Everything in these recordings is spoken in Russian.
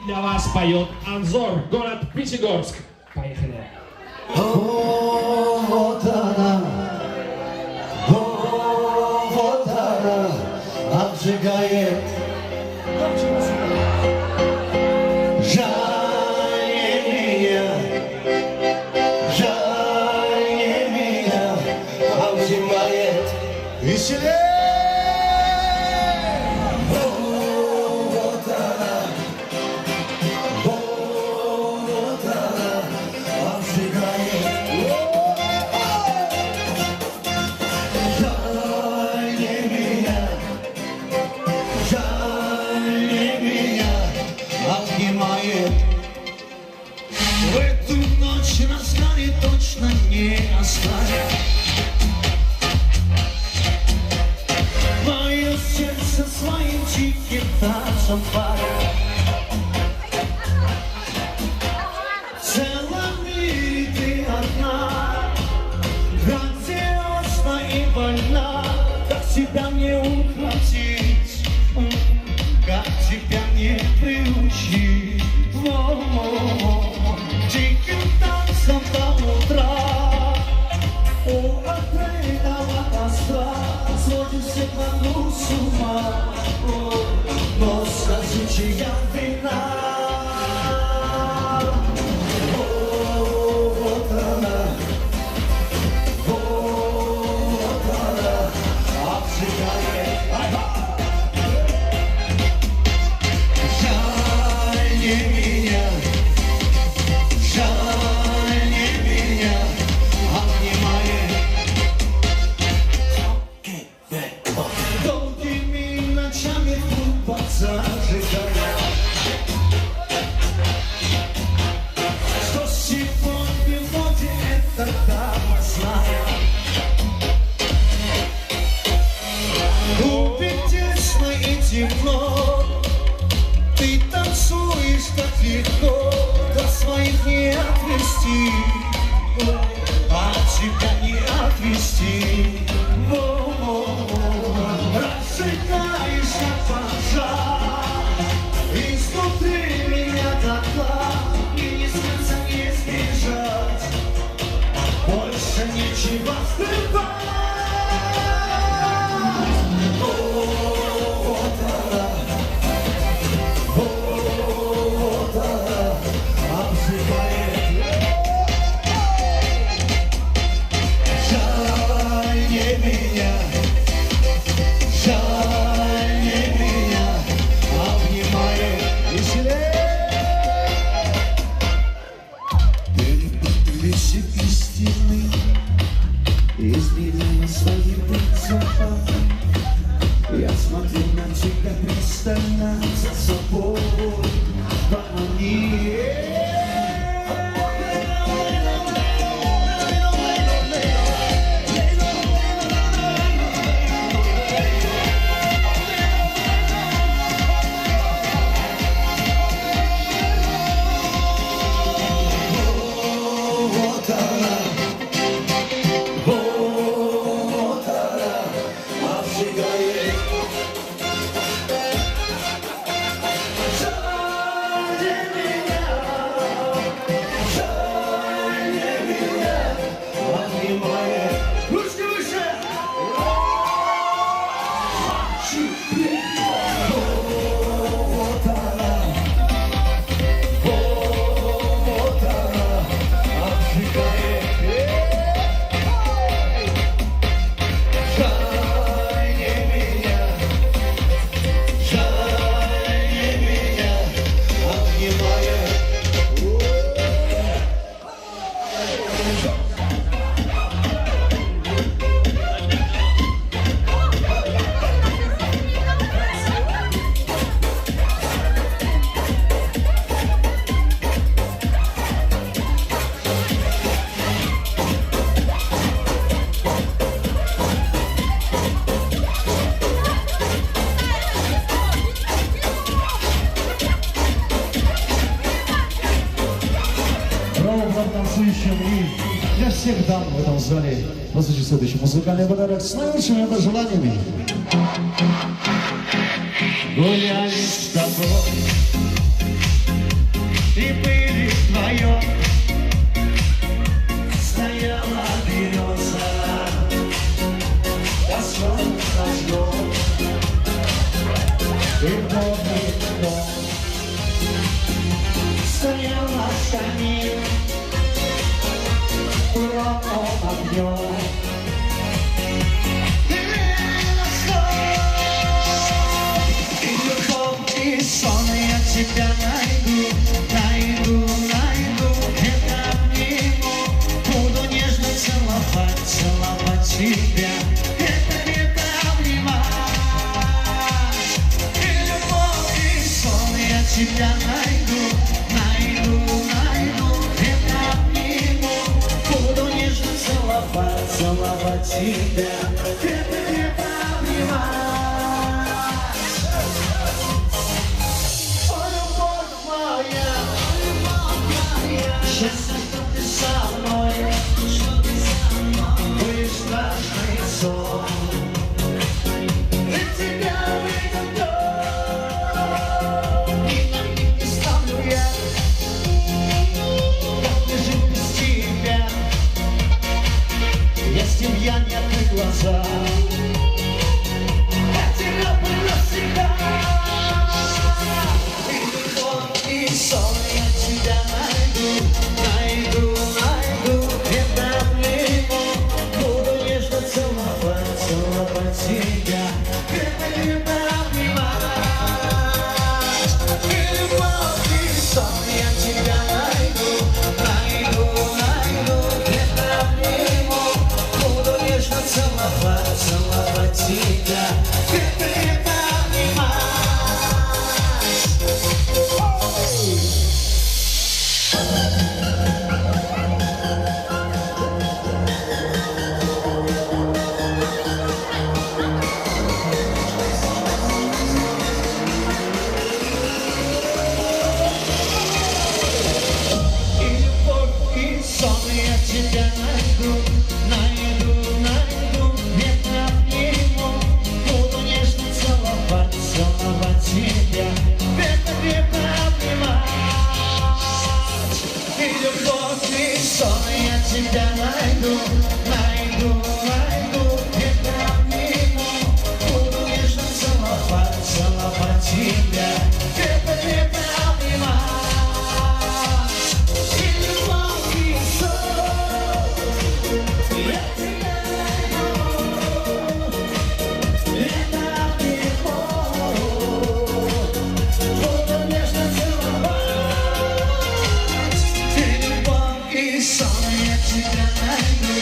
для вас поет Анзор, город Пятигорск. Поехали. О, вот она, обжигает. Жаль меня, обжигает. Веселее! В эту ночь настанет, точно не оставит. Мое сердце своим тихим танцем парит. В целом мире ты одна, грандиозна и больна. Как тебя мне ухватить, как тебя мне приучить? Диким танцем до утра, у открытого костра сводит всех вокруг с ума. Но скажи, чья вина? Вот она, обжигает. Жаль не меня, жаль не меня, обнимает. Долгими ночами трубок зажигая. Что сегодня в моде, это дама знает. Купить тесно и темно, ты танцуешь так легко, до своих не отвести, а тебя не отвести. Разжигаешь как пожар, изнутри меня дотла, и не скрыться, не сбежать, больше нечего скрывать. Измерила своим лицом, я смотрю на тебя пристально, за собой помани. Танцующим и для всех дам в этом зале послушать следующий музыкальный подарок с наилучшими пожеланиями. Гуляли с тобой стоял наш камин кровным огнем. И любовь, и сон, я тебя найду, найду, найду, это обниму, буду нежно целовать, целовать тебя, это обнимать. И любовь, и сон, я тебя найду, найду, найду, это обниму, буду нежно целовать, целовать тебя, это обнимать. Счастье, что ты со мной, будешь страшный сон. Для тебя выйду и на миг не ставлю я. Как мне жить без тебя, если б я не открыл глаза? Я тебя навсегда. И любовь, и сон, я тебя найду. Найду, найду, это обниму, буду нежно целовать, целовать тебя, это обнимать. И любовь, и сон, я тебя найду, найду, найду, это обниму, буду нежно целовать, целовать тебя, это обнимать. Тебя найду, найду, найду, это обниму, буду нежно целовать, целовать тебя, это обнимать. И любовь, и сон, я тебя найду, найду, найду, это обниму, буду нежно целовать, целовать тебя, это обнимать. И сон, я тебя найду.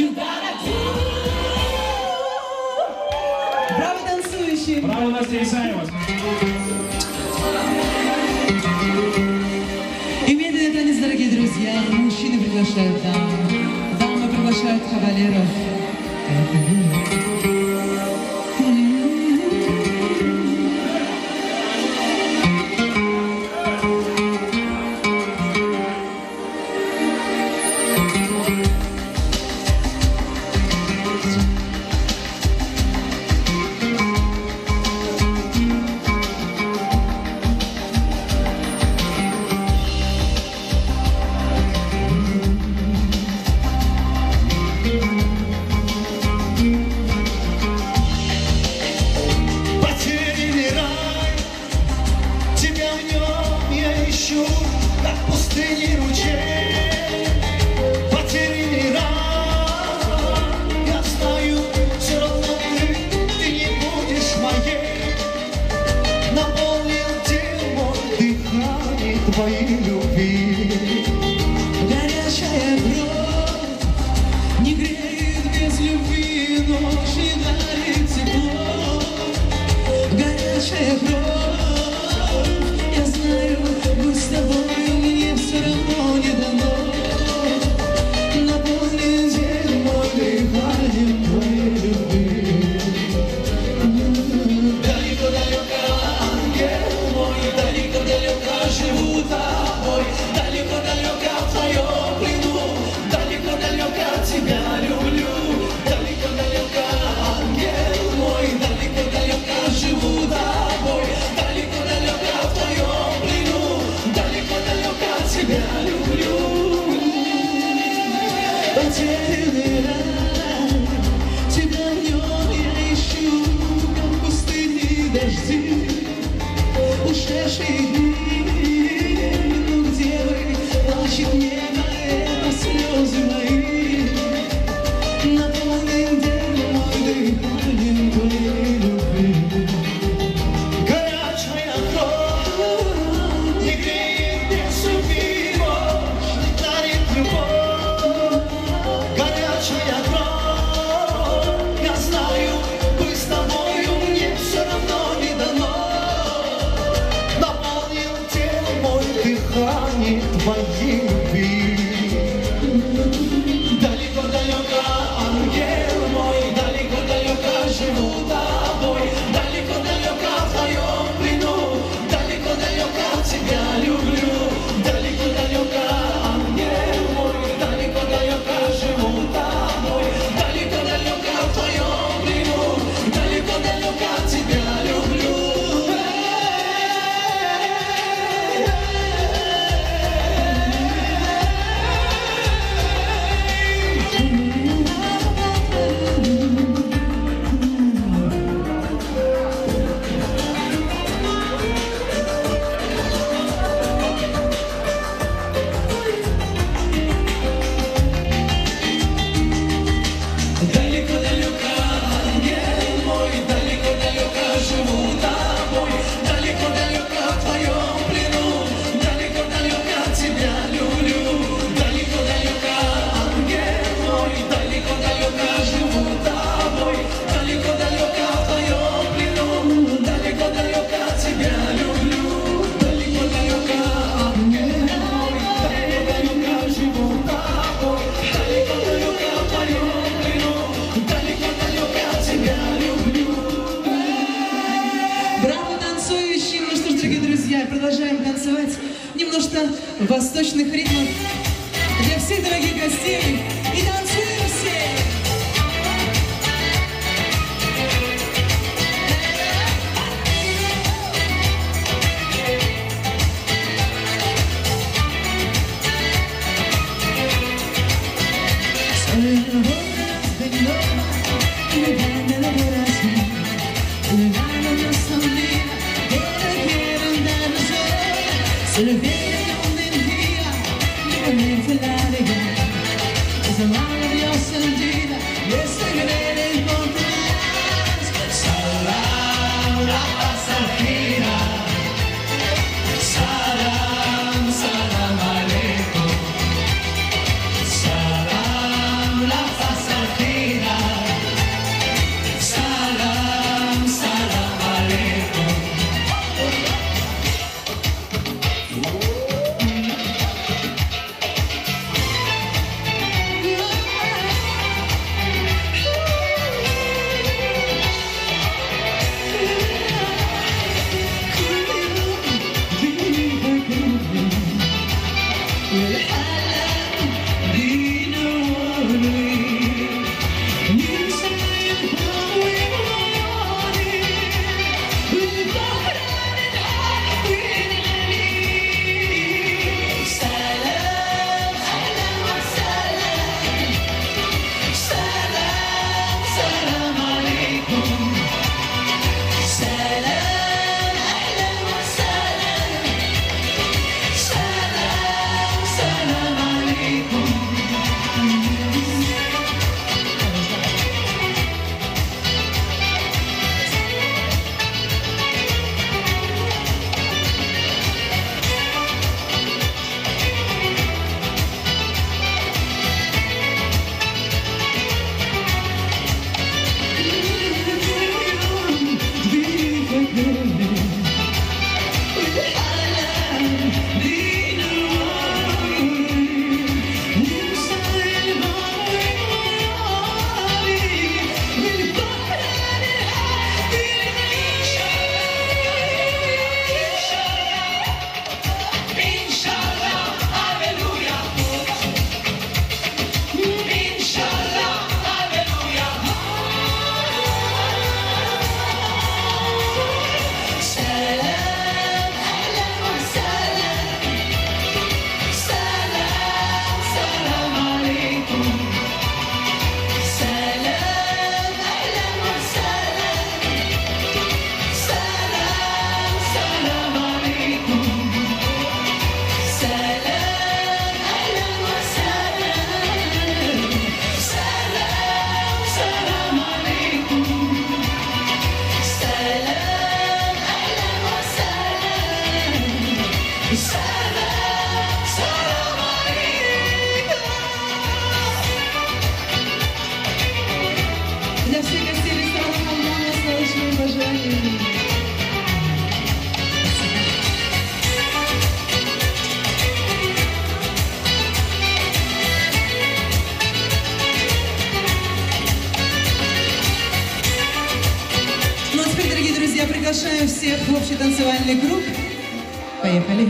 you gotta do. Браво, танцующие! Браво, Настя Исаева! И медленный танец, дорогие друзья. Мужчины приглашают дам, дамы приглашают кавалеров. Потерянный рай, тебя в нем я ищу, как в пустыне ручей. Потерянный рай, я знаю, все равно ты не будешь моей. Наполнил день мой дыхание твоей любви. Горячая кровь не греет без любви, ночь не дарит тепло. Горячая кровь, я знаю, быть с тобой мне все равно не дано. Наполни день мой дыханием твоей любви. Далеко-далеко, ангел мой, далеко-далеко живу тобой. Далеко-далеко в твоем плену, далеко-далеко тебя люблю. Далеко-далеко, ангел мой, далеко-далеко живу тобой. Далеко-далеко в твоем плену, далеко-далеко тебя люблю. Потерянный рай, тебя в нем я ищу, как в пустыне дожди. Ушедшие дни, ну где вы, плачет небо, это слезы мои. Наполнен день мой дыханием твоей любви. Горячая кровь не греет без любви, ночь не дарит любовь. Горячая кровь, я знаю, быть с тобою мне все равно не дано. Наполнил тело мой дыхание твоей любви. Далеко-далеко, ангел мой, далеко-далеко живу тобой. Далеко-далеко в твоем плену, далеко-далеко тебя люблю. Далеко-далеко, ангел мой, далеко-далеко живу тобой. Далеко-далеко в твоем плену, далеко-далеко тебя люблю. Далеко-далеко, ангел мой, далеко-далеко живу тобой. Далеко-далеко в твоем плену, далеко-далеко тебя люблю. Далеко-далеко, ангел мой, далеко-далеко живу тобой. Далеко-далеко в твоем плену, далеко-далеко тебя люблю. Далеко-далеко, ангел мой, далеко-далеко живу тобой. Далеко-далеко в твоем плену, далеко-далеко тебя люблю. Браво, танцующим! Ну что ж, дорогие друзья, продолжаем танцевать немножко восточных ритмов для всех дорогих гостей. И танцуем все! Se le vede donde el día, libremente la alegría. Es la mano de Dios encendida y ese querer encontrarás. Salam, la pasajera. Salam, salam aleikum. Salam, la pasajera. Для всех гостей ресторана «Хамам» с наилучшими пожеланиями. Ну а теперь, дорогие друзья, приглашаю всех в общий танцевальный круг. Поехали.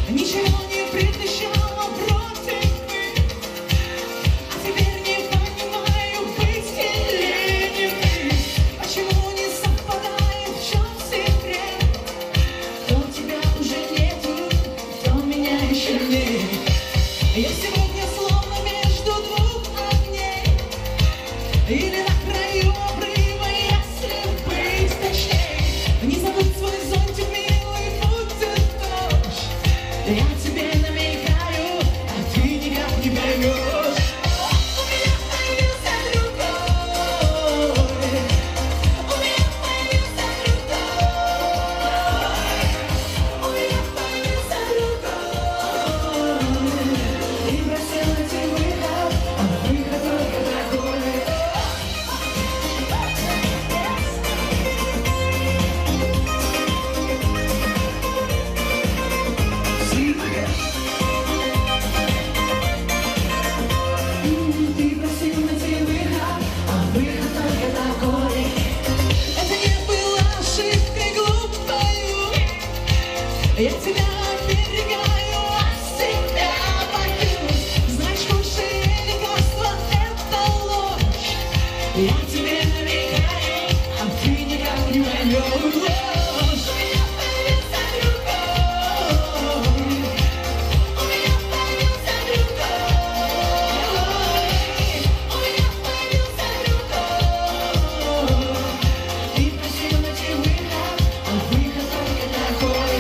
Ничего не предвещало против них, а теперь не понимаю, быть или не быть. Почему не совпадает, в чем секрет? То тебя уже нету, то меня еще нет. Я сегодня словно между двух огней, или на краю обрыва, если быть точней. Не забудь свой зонтик, милый, будет дождь. Я тебе намекаю, а ты никак не поймешь. У меня появился другой. У меня появился другой. У меня появился другой. И просил найти выход, а выход только такой. Ты просил найти выход, а выход только такой. Это не была ошибкой глупою. Я тебя оберегаю, от себя боюсь. Знаешь, худшее лекарство — это ложь. Я тебе намекаю, а ты никак не поймешь. У меня появился другой. У меня появился другой. У меня появился другой. Ты просил найти выход, а выход только такой.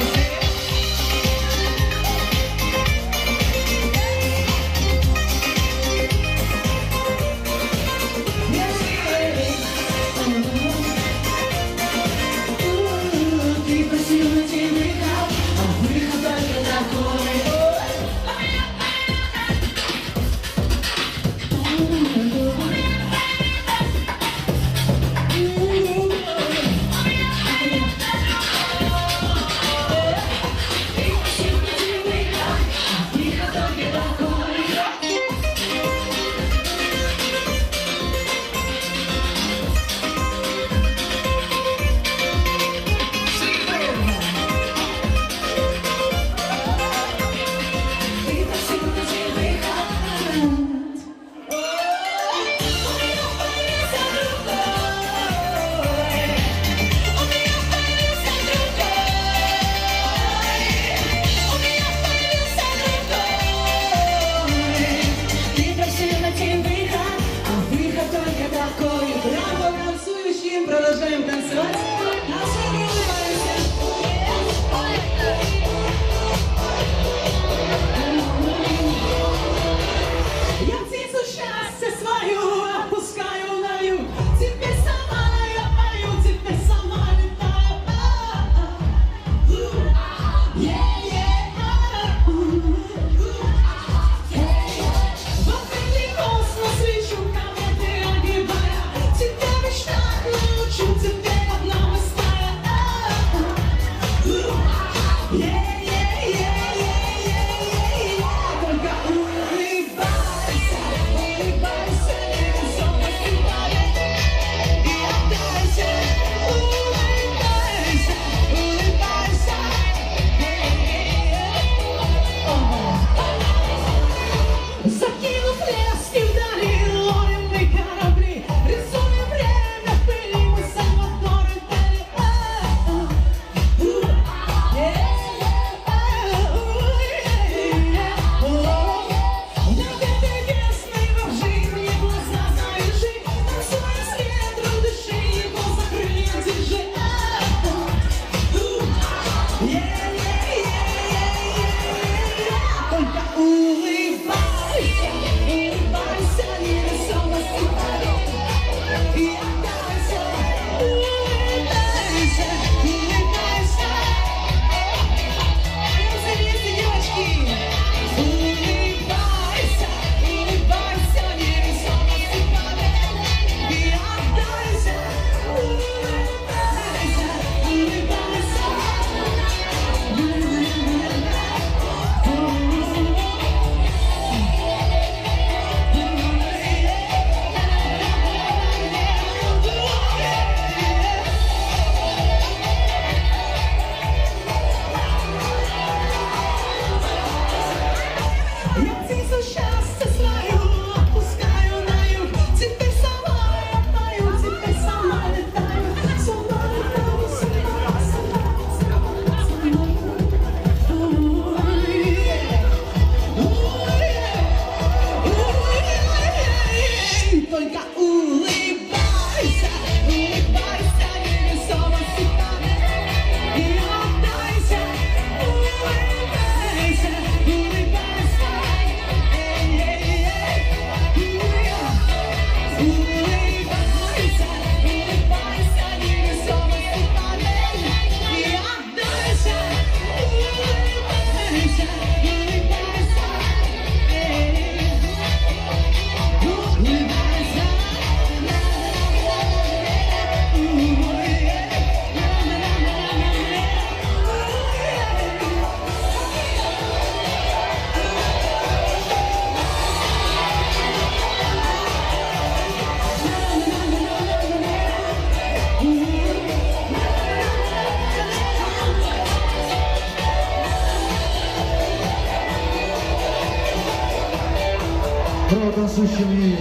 Правотансущими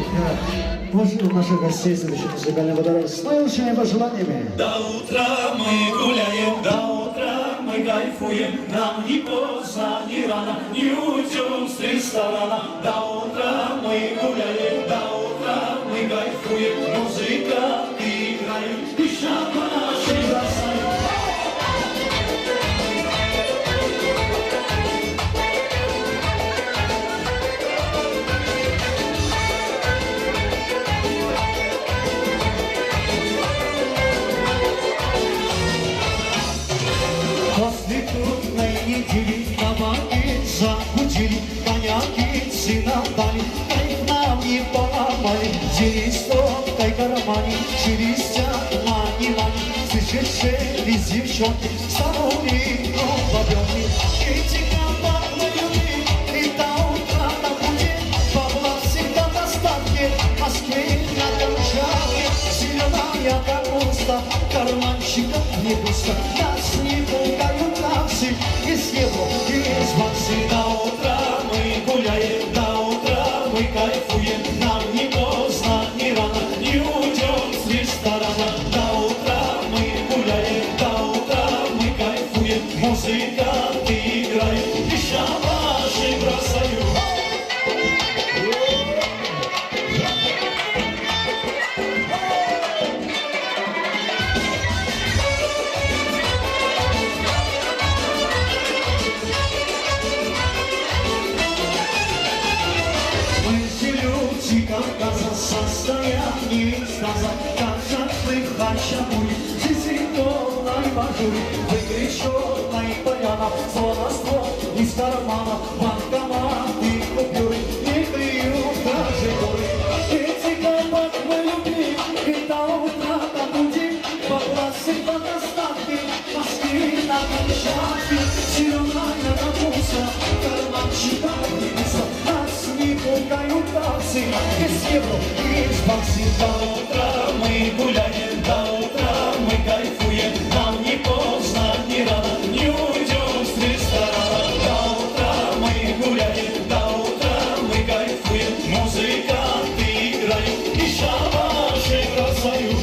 наших гостей следующий музыкальный водород с наилучшими пожеланиями. До утра мы гуляем, до утра мы кайфуем, нам не поздно, не рано, не уйдем с ресторана. До утра мы гуляем, до утра мы кайфуем, музыка играет, и шабаши бросаем. После трудной недели табаки закутили, коньяки сына дали, кайф нам не поломали. Делись топкой кармане, через окна не мани. Слышишь, шелест девчонки, стороны бабёнки. Эти компактные и до утра на пути, бабла всегда в достатке. В Москве на Камчатке зеленая капуста, карманчиков не пусто. Нас не пугают такси, из евро, из баксы. До утра мы гуляем, до утра мы кайфуем, нам не поздно, не рано, не уйдем с ресторана. До утра мы гуляем, до утра мы кайфуем, музыканты играют, и шабаши бросают. Кавказа, состояние экстаза, как шашлык хачапури, зизиконной мажури, выгреченной поляна, ствол из кармана, банкоматы купюры, не клюют даже горы. Эти компот мы любим, и до утра там будем, бабла всегда достатки, в Москве на Камчатке, зеленая капуста, карманчиков не пусто, нас не пугают такси. Из евро, из баксы. До утра мы гуляем, до утра мы кайфуем, нам не поздно, не рано, не уйдем с ресторана. До утра мы гуляем, до утра мы кайфуем, музыканты играют, и шабаши бросают.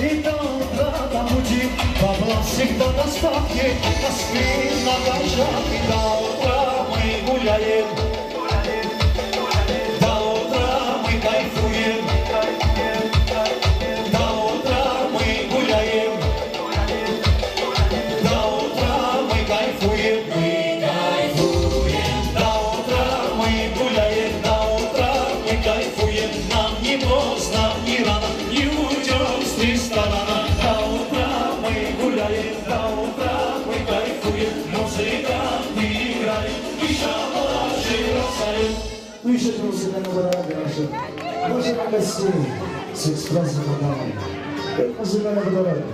И до утра там будем, бабла всегда в достатке, в Москве на Камчатке. До утра мы гуляем, до утра мы кайфуем, до утра мы гуляем, до утра мы кайфуем, до утра мы гуляем, до утра мы кайфуем, нам не поздно, не рано, не уйдем с ресторана. До утра мы гуляем, до утра мы кайфуем, музыканты играют, и шабаши бросаем. Ну еще это музыкального рада наших гостей с экспрессом программы. Это музыкальный водород.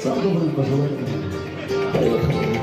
Сам добрый пожелания. Поехали.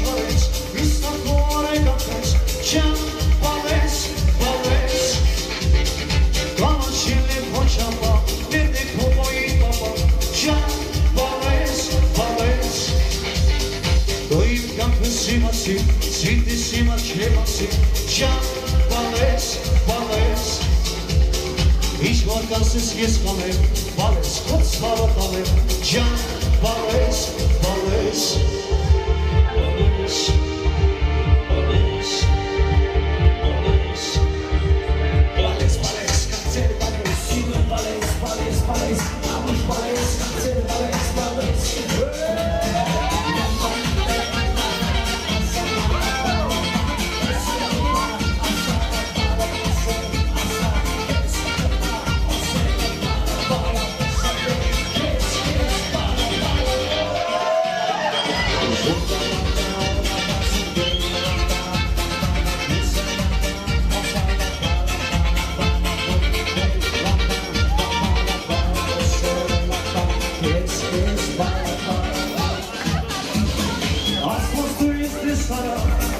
vales, esta corega fez, já vales, vales. Kalaşili koçama, dedi komoyi baba, já vales, vales. Doim kampı simasi, sinti sima çemasi, já vales, vales. Hiç vakansız gezmale, vales, kod slavatale, já vales, vales. Vales, vales, vales. Vales, vales, cancer, vales, sino vales, vales, vales. Vamos, vales, cancer, vales, vales.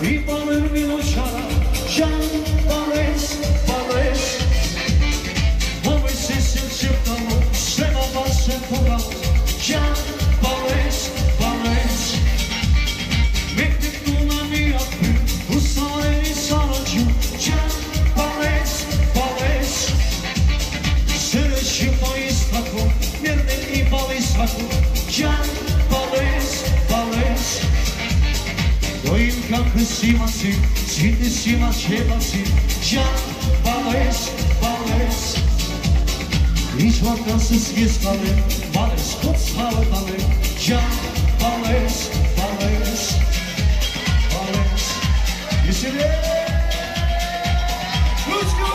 I balır milošara, Jean Vales, Vales. Ovaj se šeptalo, sve na vas se pogalo, Jean Vales, Vales. Mektik tuna mi akbi, u sarayı saracı, Jean Vales, Vales. Srećimo istako, mjernik i bal istako, Jean Vales, Vales. Doim kankı simasi, sinti sima çebasi, Jean Vales, Vales. Hiç vakansız gezmale, vales, kod slavatale, Jean Vales, Vales, Vales. Yesile! Let's go,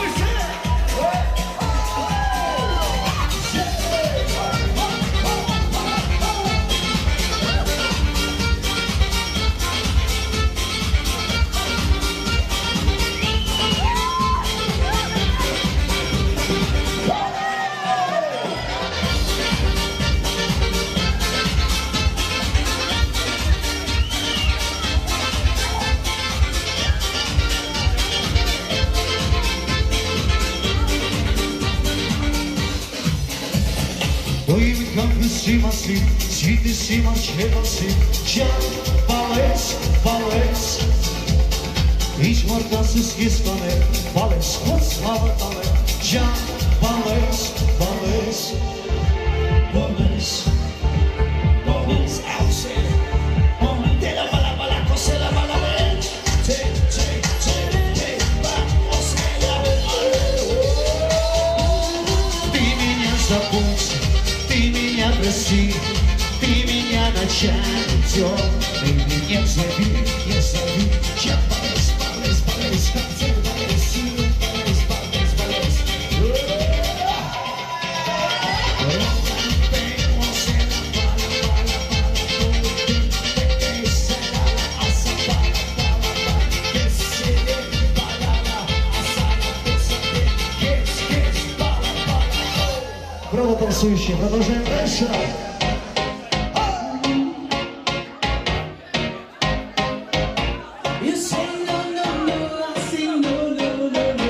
Doim kampı simasi, sinti sima çebasi, Jean Vales, Vales. Hiç vakansız gezmale, vales, kod slavatale, Jean Vales, Vales. Vales, Vales, Alce. De la bala bala, cose la bala bala. Vamos a la bala. Ты меня забудь. Ты меня прости, ты меня начальник, ты меня зови, я зови. Я Валес, Валес, Валес, концерт Валес, сила Валес, Валес, Валес. Браво, танцующие, продолжаем дальше. You say no, no, no, I say no, no, no, no.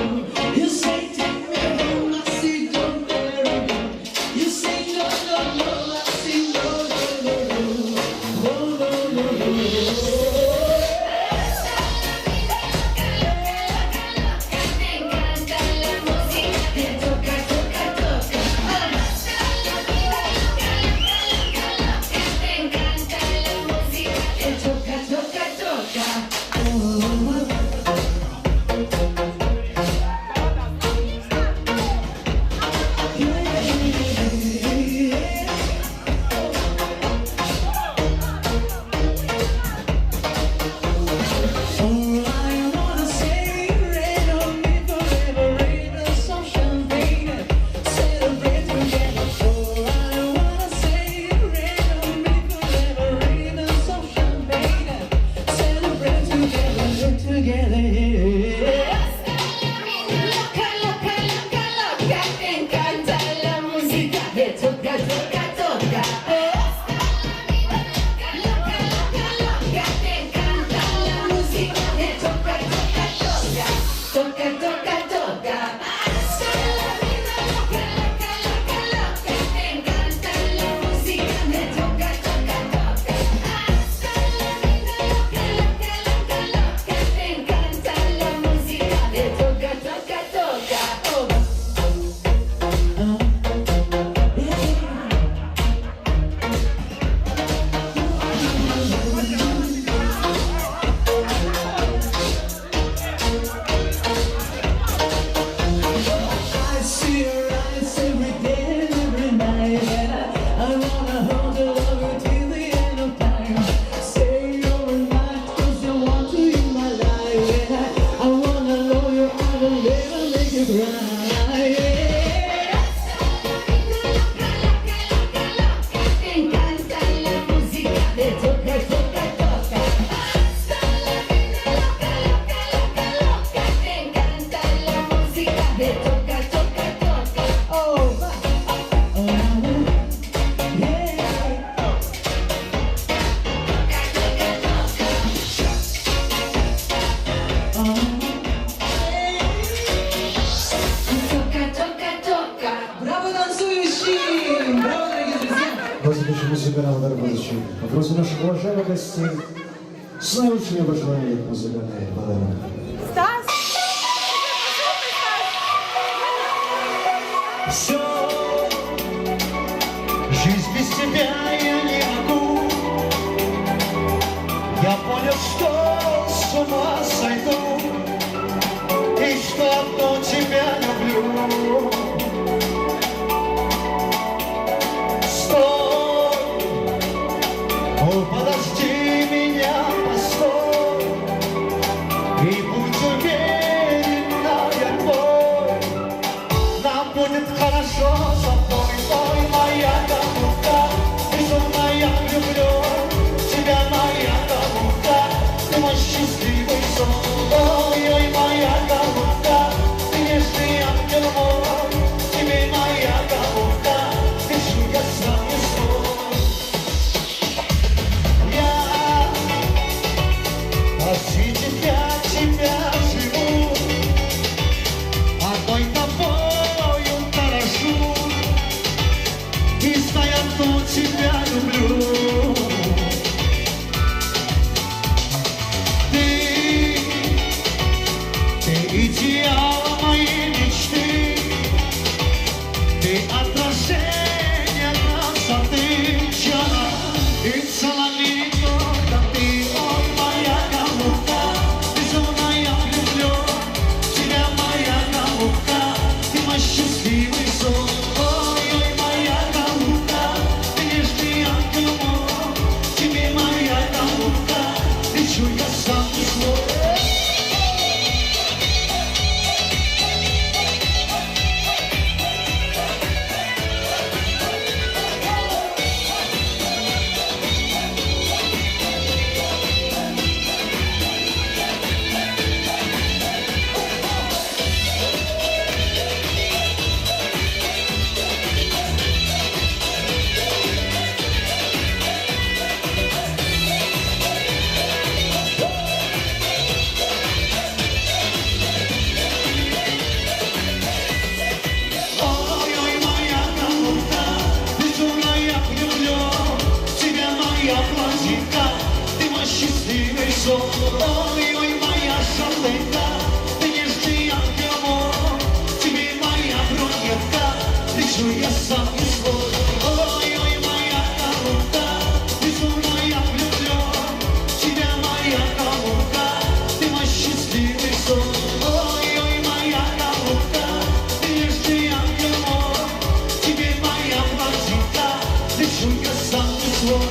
You say take me home, I say don't marry me. You say no, no, no, I say no, no, no, no. No, no, no, no. получили. Попросим наших уважаемых гостей с наилучшими пожеланиями музыкальной подарок. Стас! Все, жизнь без тебя я не могу. Я понял, что с ума сойду, и что одно тебя люблю. Стой, о, подожди меня, постой, и будь уверена, я твой. Нам будет хорошо с тобой, ой, моя голубка, безумная люблю тебя, моя голубка, ты мой счастливый сон. Ой, ой, моя голубка, ты нежный ангел мой, тебе, моя голубка, пишу я сам не свой. Я ради тебя живу, одной тобою дорожу, и зная, что тебя люблю. Ты идеал моей мечты, ты отражение красоты, и целами только ты, ой, моя голубка, безумно я люблю тебя, моя голубка, ты мой счастливый сон. Ой, ой, моя голубка, ты нежный ангел мой, тебе, моя голубка, лечу я сам не свой. Ой, ой, моя голубка, безумно я люблю тебя, моя блондинка, ты мой счастливый сон. Ой, ой, моя шалунька, ты нежный ангел мой, тебе, моя брюнетка, лечу я сам не свой. Ой, ой, моя голубка, безумно я люблю тебя, моя голубка, ты мой счастливый сон. Ой, ой, моя голубка, ты нежный ангел мой, тебе, моя блондинка, лечу я сам не свой.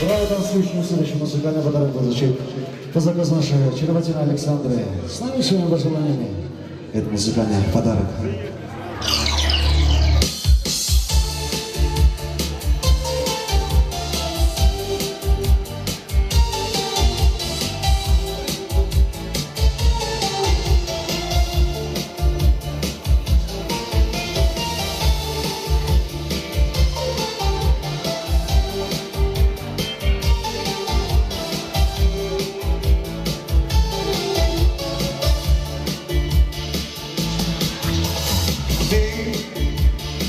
В этом случае следующий музыкальный подарок получил по заказу нашей очаровательной Александры. С наилучшими пожеланиями. Это музыкальный подарок.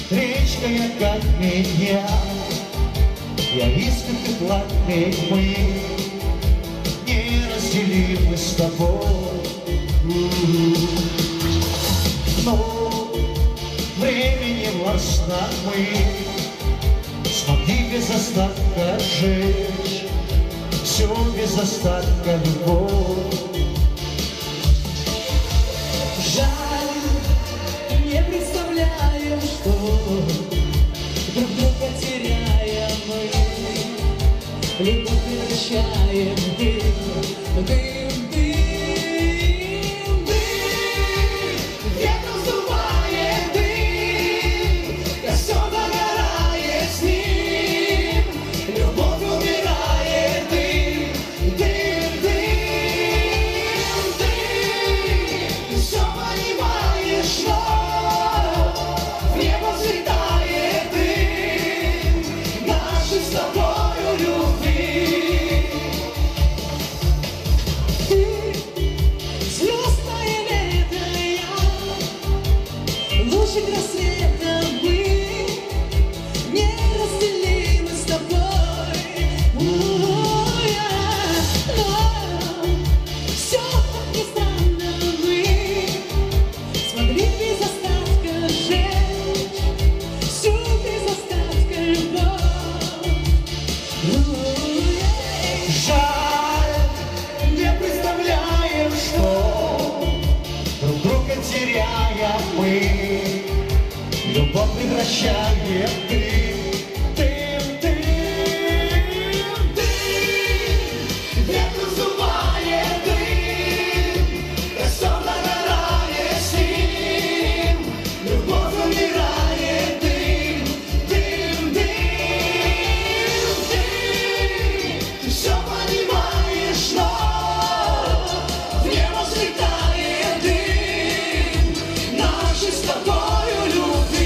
Речкой, как меня, я искренне пламень мы, неразделимы с тобой. Но времени властно мы смогли без остатка жечь все без остатка любовь. Жаль, не представляем, что друг друга теряем мы, любовь превращаем в дым, дым, дым, дым. Ветром сдувает дым, костер догорает с ним, любовь умирает, дым, дым, дым, дым. Ты все понимаешь, но в небо взлетает дым нашей с тобою любви. Ты звездное лето, я лучик рассвета, мы неразделимы с тобой. Но все так не странно, мы смогли без остатка жечь всю без остатка любовь. Жаль, не представляем, что друг друга теряя мы любовь превращаем в дым, дым, дым, дым. Ветром сдувает дым, костер догорает с ним, любовь умирает, дым, дым, дым, дым. Ты все понимаешь, но в небо взлетает дым нашей с тобою любви.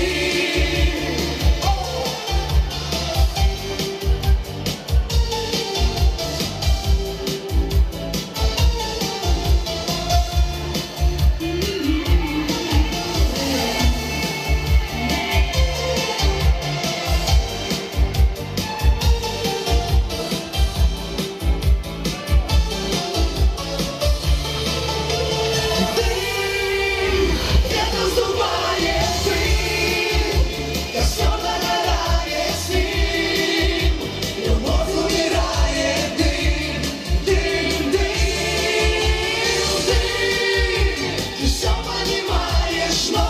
Ветром сдувает дым, костер догорает с ним, любовь умирает, дым, дым, дым, дым. Ты все понимаешь, но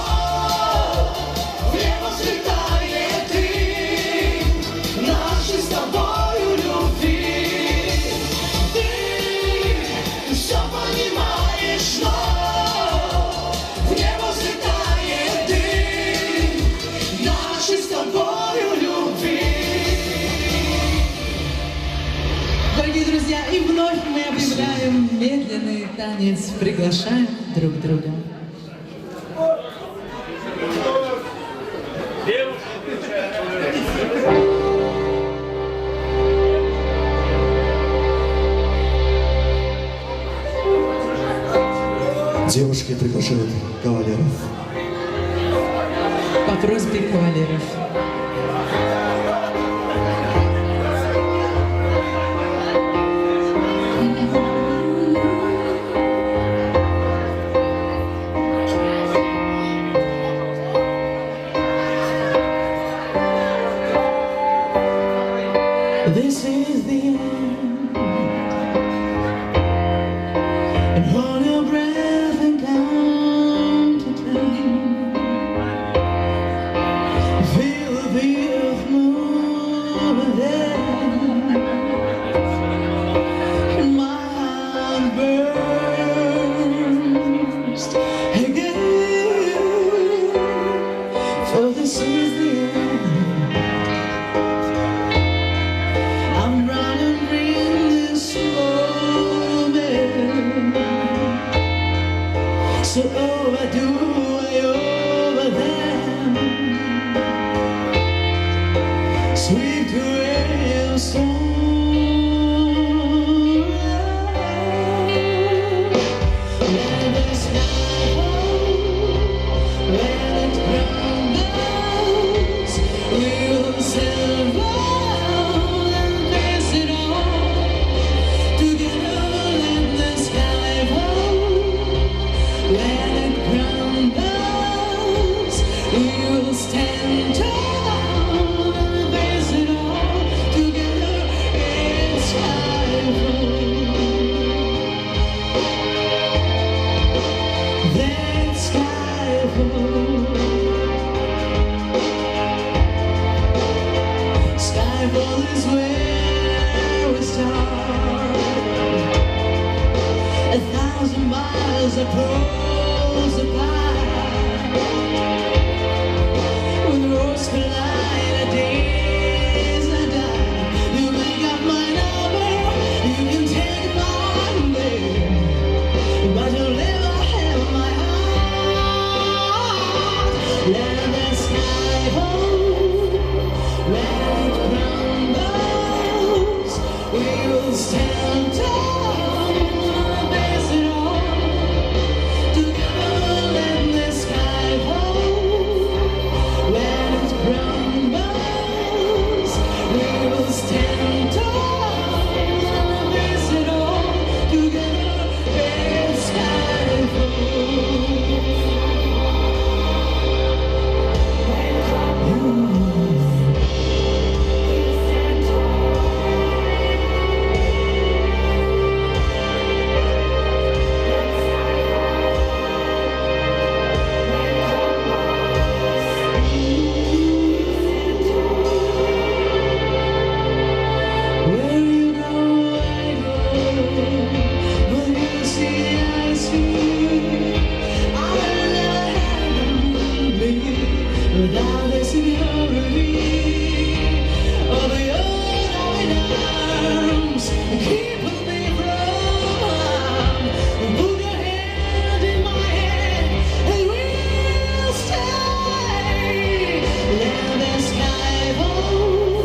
в небо взлетает дым нашей с тобою любви. Ты все понимаешь, но в небо взлетает дым нашей с тобою любви. Дорогие друзья, и вновь мы объявляем медленный танец, приглашаем друг друга. Девушки приглашают кавалеров. По просьбе кавалеров. This is the end, and hold your breath and count to 10. Feel the beat of more than, and my heart burns again. For this is the end. I'm running in this moment, so overdo I over them. Sweep to a song. When the sky falls, when it crumbles, We will stand tall and face it all together in skyfall. That skyfall. Skyfall is where we start. 1,000 miles of poles apart. When roads collide, a days I die. You make up my number, you can take my name, but you'll never have my heart. Let the sky hold, when it crumbles, we will stand tall and face it all together. Let the sky hold, when it crumbles, we will stand tall and face it all together in Where you go, I go. Where you see, I see. I will never have me without the security of your loving arms, keeping me from. Put your hand in my hand, and we'll stay. Let the sky fall.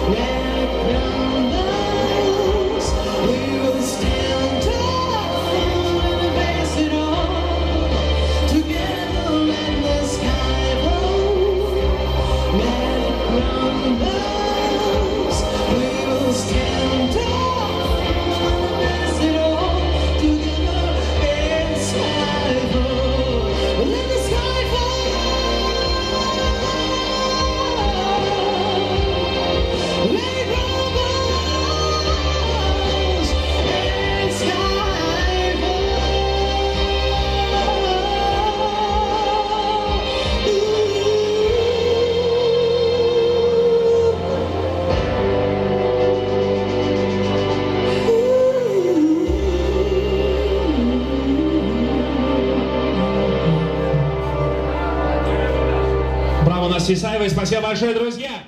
When it crumbles, we will stand tall and face it all together. Let the sky fall. When it crumbles, we will stand tall and face it all together in skyfall. Let the sky fall. Let it crumbles in Браво, Настя Исаева, и спасибо большое, друзья!